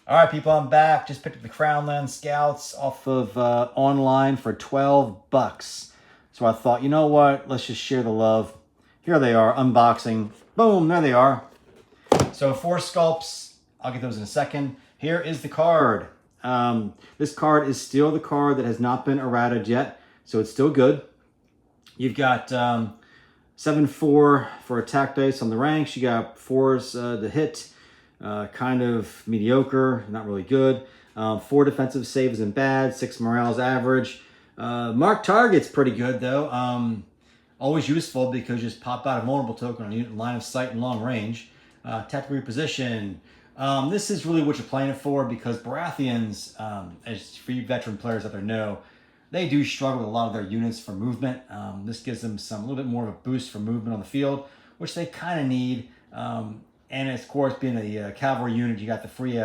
All right, people, I'm back. Just picked up the Crownland Scouts off of online for 12 bucks. So I thought, you know what? Let's just share the love. Here they are, unboxing. Boom, there they are. So 4 sculpts. I'll get those in a second. Here is the card. This card is still the card that has not been errated yet, so it's still good. You've got 7-4 for attack dice on the ranks. You got 4s to hit. Kind of mediocre, not really good. 4 defensive saves and bad, 6 morale's average. Mark target's pretty good though. Always useful because you just pop out a vulnerable token on unit in line of sight and long range. Tactical reposition. This is really what you're playing it for because Baratheons, as for you veteran players out there know, they do struggle with a lot of their units for movement. This gives them a little bit more of a boost for movement on the field, which they kind of need. And of course, being a cavalry unit, you got the free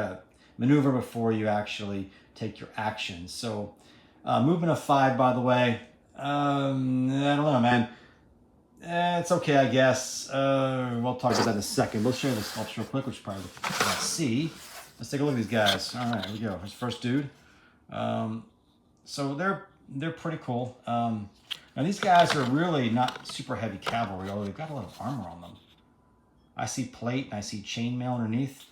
maneuver before you actually take your actions. So, movement of 5, by the way. I don't know, man. It's okay, I guess. We'll talk about that in a second. We'll share the sculpture real quick, which probably let's see. Let's take a look at these guys. All right, here we go. Here's the first dude. So they're pretty cool. Now these guys are really not super heavy cavalry, although they've got a lot of armor on them. I see plate and I see chainmail underneath.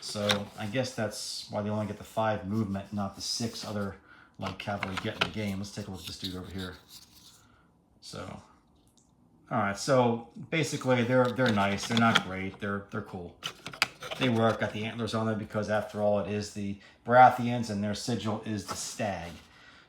So I guess that's why they only get the 5 movement, not the 6 other light cavalry get in the game. Let's take a look at this dude over here. So, all right. So basically, they're nice. They're not great. They're cool. They work. Got the antlers on them because after all, it is the Baratheons and their sigil is the stag.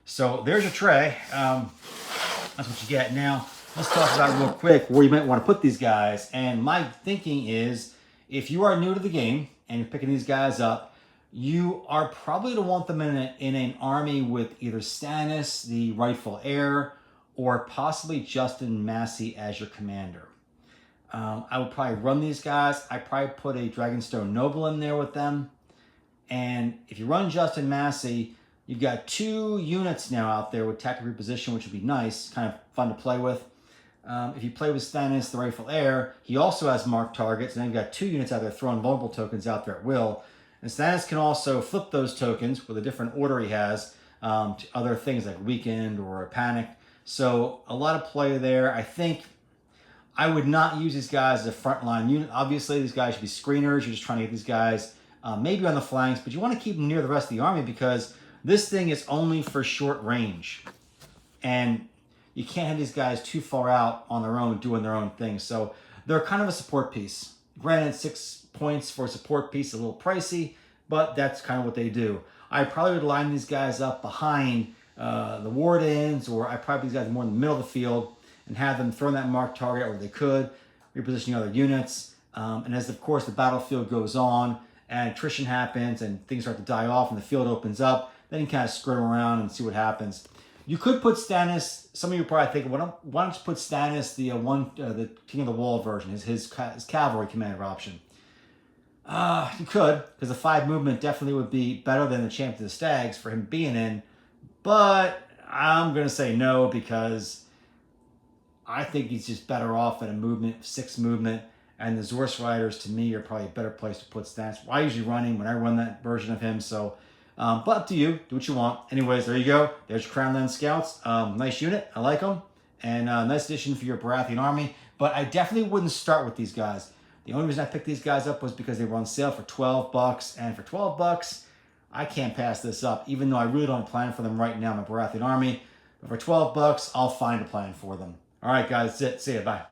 So there's your tray. That's what you get now. Let's talk about real quick where you might want to put these guys. And my thinking is, if you are new to the game and you're picking these guys up, you are probably to want them in an army with either Stannis, the rightful heir, or possibly Justin Massey as your commander. I would probably run these guys. I'd probably put a Dragonstone Noble in there with them. And if you run Justin Massey, you've got 2 units now out there with tactical reposition, which would be nice, kind of fun to play with. If you play with Stannis, the rightful heir, he also has marked targets, and then you've got 2 units out there throwing vulnerable tokens out there at will. And Stannis can also flip those tokens with a different order he has to other things like weakened or panic. So a lot of play there. I think I would not use these guys as a frontline unit. Obviously, these guys should be screeners. You're just trying to get these guys maybe on the flanks, but you want to keep them near the rest of the army because this thing is only for short range. And you can't have these guys too far out on their own doing their own thing. So they're kind of a support piece. Granted, 6 points for a support piece is a little pricey, but that's kind of what they do. I probably would line these guys up behind the wardens, or I probably put these guys more in the middle of the field and have them throw that marked target where they could, repositioning other units. And as, of course, the battlefield goes on and attrition happens and things start to die off and the field opens up, then you can kind of skirt around and see what happens. You could put Stannis. Some of you are probably thinking, why don't you put Stannis, the King of the Wall version, his cavalry commander option? You could, because the 5 movement definitely would be better than the Champion of the Stags for him being in. But I'm going to say no because I think he's just better off at a movement, 6 movement. And the Zorse Riders, to me, are probably a better place to put Stannis. I usually run him when I run that version of him, so... but up to you. Do what you want. Anyways, there you go. There's your Crownland Scouts. Nice unit. I like them. And nice addition for your Baratheon army. But I definitely wouldn't start with these guys. The only reason I picked these guys up was because they were on sale for 12 bucks. And for 12 bucks, I can't pass this up. Even though I really don't plan for them right now in my Baratheon army. But for 12 bucks, I'll find a plan for them. All right, guys. That's it. See ya. Bye.